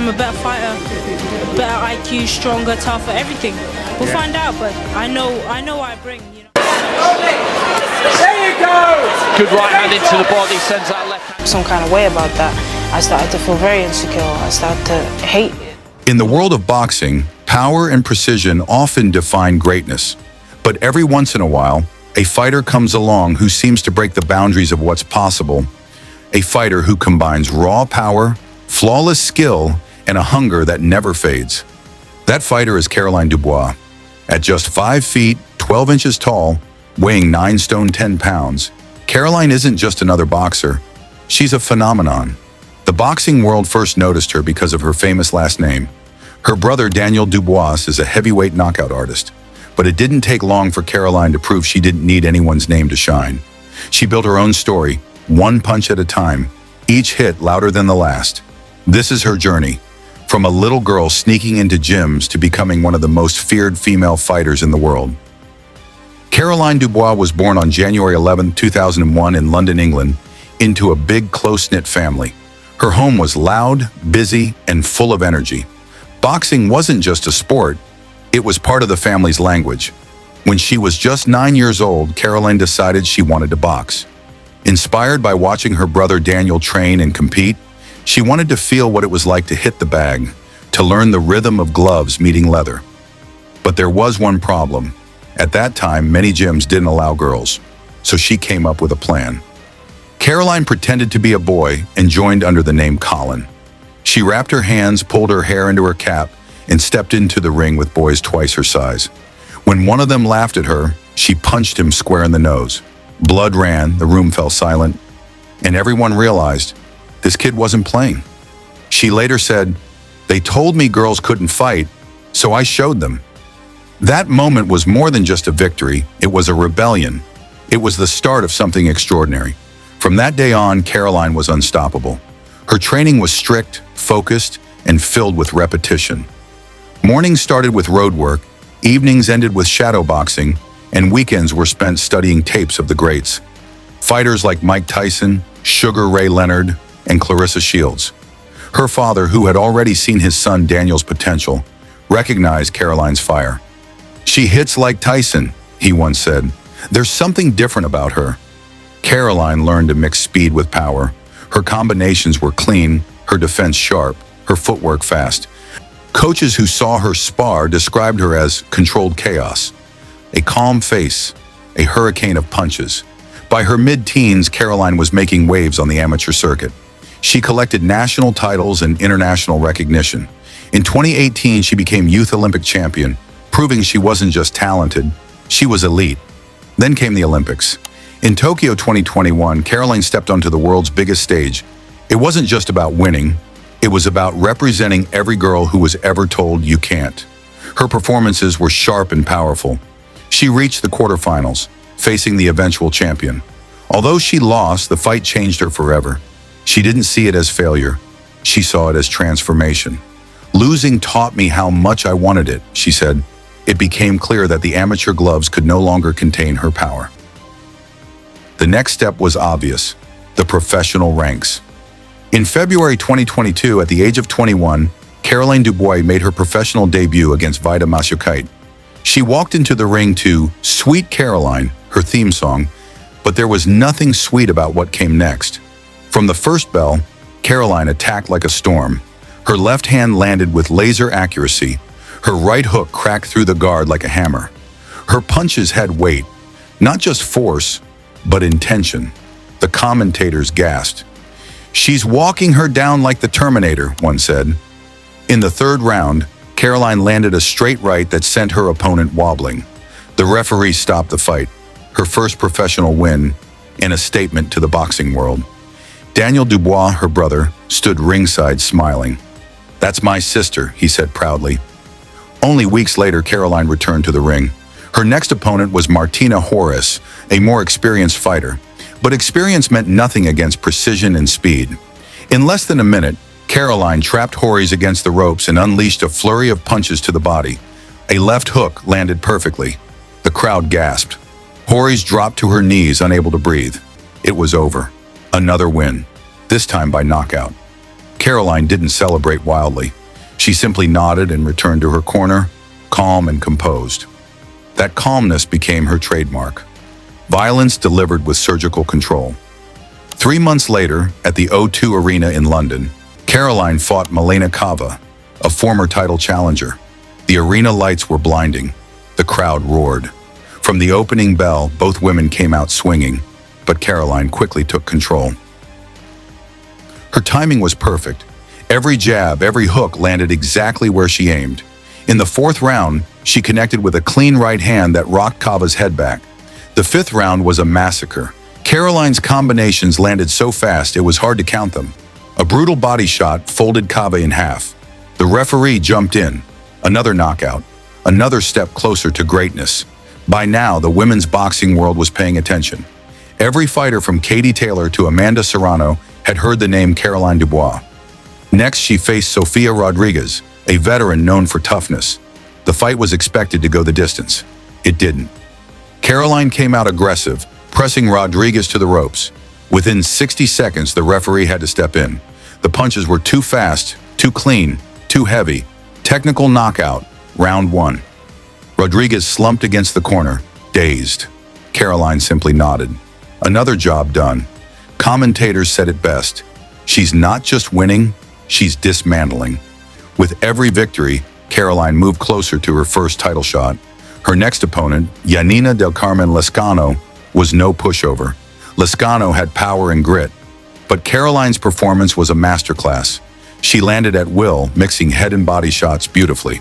I'm a better fighter, better IQ, stronger, tougher, everything. We'll find out, but I know what I bring, you know. There you go! Good right hand into the body, sends that left hand. Some kind of way about that. I started to feel very insecure. I started to hate it. In the world of boxing, power and precision often define greatness. But every once in a while, a fighter comes along who seems to break the boundaries of what's possible. A fighter who combines raw power, flawless skill, and a hunger that never fades. That fighter is Caroline Dubois. At just 5 feet, 12 inches tall, weighing 9 stone 10 pounds, Caroline isn't just another boxer. She's a phenomenon. The boxing world first noticed her because of her famous last name. Her brother Daniel Dubois is a heavyweight knockout artist. But it didn't take long for Caroline to prove she didn't need anyone's name to shine. She built her own story, one punch at a time, each hit louder than the last. This is her journey, from a little girl sneaking into gyms to becoming one of the most feared female fighters in the world. Caroline Dubois was born on January 11, 2001 in London, England, into a big, close-knit family. Her home was loud, busy, and full of energy. Boxing wasn't just a sport, it was part of the family's language. When she was just 9 years old, Caroline decided she wanted to box. Inspired by watching her brother Daniel train and compete, she wanted to feel what it was like to hit the bag, to learn the rhythm of gloves meeting leather. But there was one problem. At that time, many gyms didn't allow girls, so she came up with a plan. Caroline pretended to be a boy and joined under the name Colin. She wrapped her hands, pulled her hair into her cap, and stepped into the ring with boys twice her size. When one of them laughed at her, she punched him square in the nose. Blood ran, the room fell silent, and everyone realized this kid wasn't playing. She later said, "They told me girls couldn't fight, so I showed them." That moment was more than just a victory, it was a rebellion. It was the start of something extraordinary. From that day on, Caroline was unstoppable. Her training was strict, focused, and filled with repetition. Mornings started with road work, evenings ended with shadow boxing, and weekends were spent studying tapes of the greats. Fighters like Mike Tyson, Sugar Ray Leonard, and Clarissa Shields. Her father, who had already seen his son Daniel's potential, recognized Caroline's fire. "She hits like Tyson," he once said. "There's something different about her." Caroline learned to mix speed with power. Her combinations were clean, her defense sharp, her footwork fast. Coaches who saw her spar described her as controlled chaos, a calm face, a hurricane of punches. By her mid-teens, Caroline was making waves on the amateur circuit. She collected national titles and international recognition. In 2018, she became Youth Olympic champion, proving she wasn't just talented, she was elite. Then came the Olympics. In Tokyo 2021, Caroline stepped onto the world's biggest stage. It wasn't just about winning. It was about representing every girl who was ever told you can't. Her performances were sharp and powerful. She reached the quarterfinals, facing the eventual champion. Although she lost, the fight changed her forever. She didn't see it as failure. She saw it as transformation. "Losing taught me how much I wanted it," she said. It became clear that the amateur gloves could no longer contain her power. The next step was obvious: the professional ranks. In February 2022, at the age of 21, Caroline Dubois made her professional debut against Vida Masukaite. She walked into the ring to "Sweet Caroline," her theme song, but there was nothing sweet about what came next. From the first bell, Caroline attacked like a storm. Her left hand landed with laser accuracy. Her right hook cracked through the guard like a hammer. Her punches had weight, not just force, but intention. The commentators gasped. "She's walking her down like the Terminator," one said. In the third round, Caroline landed a straight right that sent her opponent wobbling. The referee stopped the fight, her first professional win, and a statement to the boxing world. Daniel Dubois, her brother, stood ringside smiling. "That's my sister," he said proudly. Only weeks later, Caroline returned to the ring. Her next opponent was Martina Horace, a more experienced fighter. But experience meant nothing against precision and speed. In less than a minute, Caroline trapped Horace against the ropes and unleashed a flurry of punches to the body. A left hook landed perfectly. The crowd gasped. Horace dropped to her knees, unable to breathe. It was over. Another win, this time by knockout. Caroline didn't celebrate wildly. She simply nodded and returned to her corner, calm and composed. That calmness became her trademark. Violence delivered with surgical control. 3 months later, at the O2 Arena in London, Caroline fought Milena Kava, a former title challenger. The arena lights were blinding. The crowd roared. From the opening bell, both women came out swinging, but Caroline quickly took control. Her timing was perfect. Every jab, every hook landed exactly where she aimed. In the 4th round, she connected with a clean right hand that rocked Kava's head back. The 5th round was a massacre. Caroline's combinations landed so fast it was hard to count them. A brutal body shot folded Kava in half. The referee jumped in. Another knockout. Another step closer to greatness. By now, the women's boxing world was paying attention. Every fighter from Katie Taylor to Amanda Serrano had heard the name Caroline Dubois. Next, she faced Sofia Rodriguez, a veteran known for toughness. The fight was expected to go the distance. It didn't. Caroline came out aggressive, pressing Rodriguez to the ropes. Within 60 seconds, the referee had to step in. The punches were too fast, too clean, too heavy. Technical knockout, round 1. Rodriguez slumped against the corner, dazed. Caroline simply nodded. Another job done. Commentators said it best. She's not just winning, she's dismantling. With every victory, Caroline moved closer to her first title shot. Her next opponent, Yanina del Carmen Lescano, was no pushover. Lescano had power and grit, but Caroline's performance was a masterclass. She landed at will, mixing head and body shots beautifully.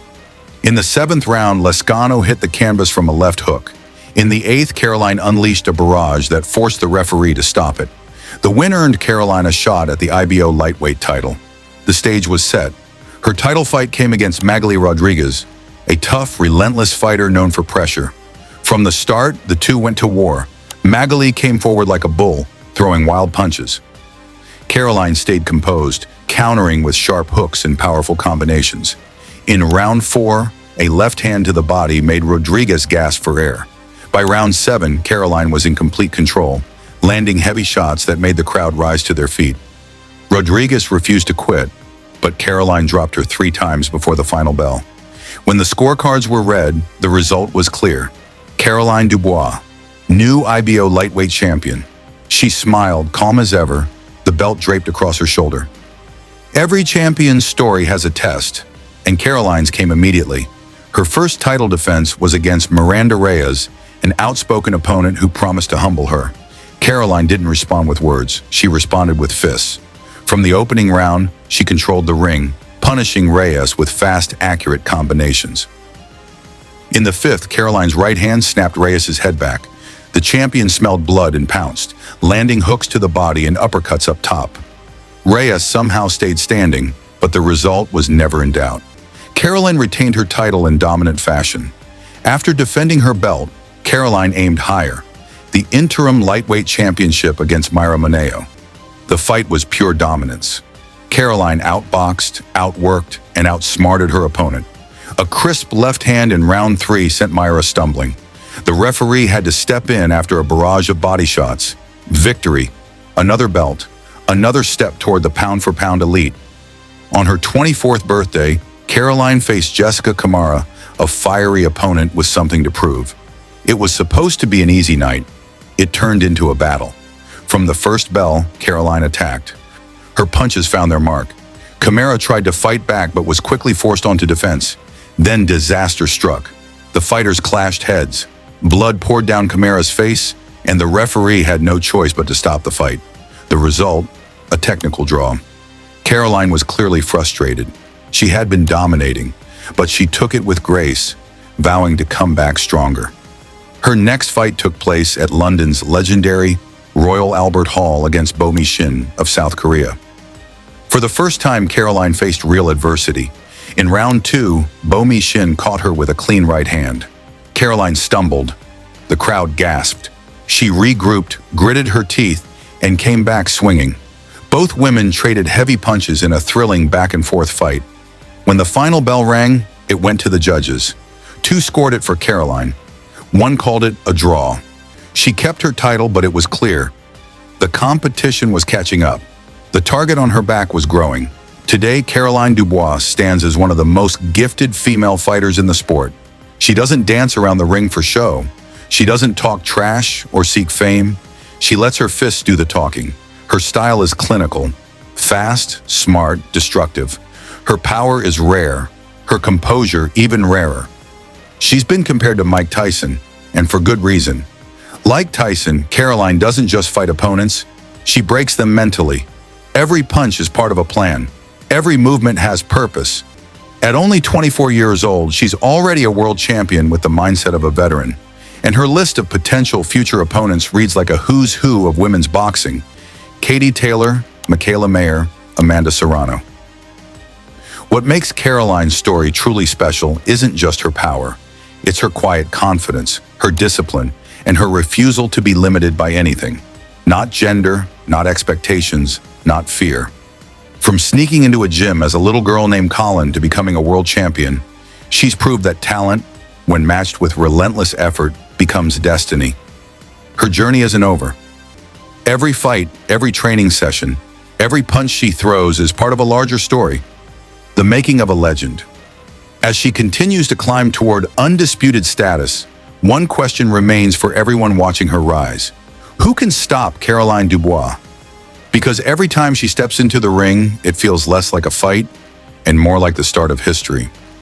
In the 7th round, Lescano hit the canvas from a left hook. In the 8th, Caroline unleashed a barrage that forced the referee to stop it. The win earned Caroline a shot at the IBO lightweight title. The stage was set. Her title fight came against Magali Rodriguez, a tough, relentless fighter known for pressure. From the start, the two went to war. Magali came forward like a bull, throwing wild punches. Caroline stayed composed, countering with sharp hooks and powerful combinations. In round 4, a left hand to the body made Rodriguez gasp for air. By round 7, Caroline was in complete control, landing heavy shots that made the crowd rise to their feet. Rodriguez refused to quit, but Caroline dropped her 3 times before the final bell. When the scorecards were read, the result was clear. Caroline Dubois, new IBO lightweight champion. She smiled, calm as ever, the belt draped across her shoulder. Every champion's story has a test, and Caroline's came immediately. Her first title defense was against Miranda Reyes, an outspoken opponent who promised to humble her. Caroline didn't respond with words, she responded with fists. From the opening round, she controlled the ring, punishing Reyes with fast, accurate combinations. In the 5th, Caroline's right hand snapped Reyes' head back. The champion smelled blood and pounced, landing hooks to the body and uppercuts up top. Reyes somehow stayed standing, but the result was never in doubt. Caroline retained her title in dominant fashion. After defending her belt, Caroline aimed higher, the interim lightweight championship against Mayra Moneo. The fight was pure dominance. Caroline outboxed, outworked, and outsmarted her opponent. A crisp left hand in round 3 sent Mayra stumbling. The referee had to step in after a barrage of body shots. Victory, another belt, another step toward the pound-for-pound elite. On her 24th birthday, Caroline faced Jessica Camara, a fiery opponent with something to prove. It was supposed to be an easy night. It turned into a battle. From the first bell, Caroline attacked. Her punches found their mark. Camara tried to fight back but was quickly forced onto defense. Then disaster struck. The fighters clashed heads. Blood poured down Camara's face, and the referee had no choice but to stop the fight. The result, a technical draw. Caroline was clearly frustrated. She had been dominating, but she took it with grace, vowing to come back stronger. Her next fight took place at London's legendary Royal Albert Hall against Bo Mi-shin of South Korea. For the first time, Caroline faced real adversity. In round 2, Bo Mi-shin caught her with a clean right hand. Caroline stumbled. The crowd gasped. She regrouped, gritted her teeth, and came back swinging. Both women traded heavy punches in a thrilling back-and-forth fight. When the final bell rang, it went to the judges. 2 scored it for Caroline. 1 called it a draw. She kept her title, but it was clear. The competition was catching up. The target on her back was growing. Today, Caroline Dubois stands as one of the most gifted female fighters in the sport. She doesn't dance around the ring for show. She doesn't talk trash or seek fame. She lets her fists do the talking. Her style is clinical, fast, smart, destructive. Her power is rare, her composure even rarer. She's been compared to Mike Tyson, and for good reason. Like Tyson, Caroline doesn't just fight opponents, she breaks them mentally. Every punch is part of a plan. Every movement has purpose. At only 24 years old, she's already a world champion with the mindset of a veteran. And her list of potential future opponents reads like a who's who of women's boxing. Katie Taylor, Michaela Mayer, Amanda Serrano. What makes Caroline's story truly special isn't just her power. It's her quiet confidence, her discipline, and her refusal to be limited by anything. Not gender, not expectations, not fear. From sneaking into a gym as a little girl named Colin to becoming a world champion, she's proved that talent, when matched with relentless effort, becomes destiny. Her journey isn't over. Every fight, every training session, every punch she throws is part of a larger story, the making of a legend. As she continues to climb toward undisputed status, one question remains for everyone watching her rise. Who can stop Caroline Dubois? Because every time she steps into the ring, it feels less like a fight and more like the start of history.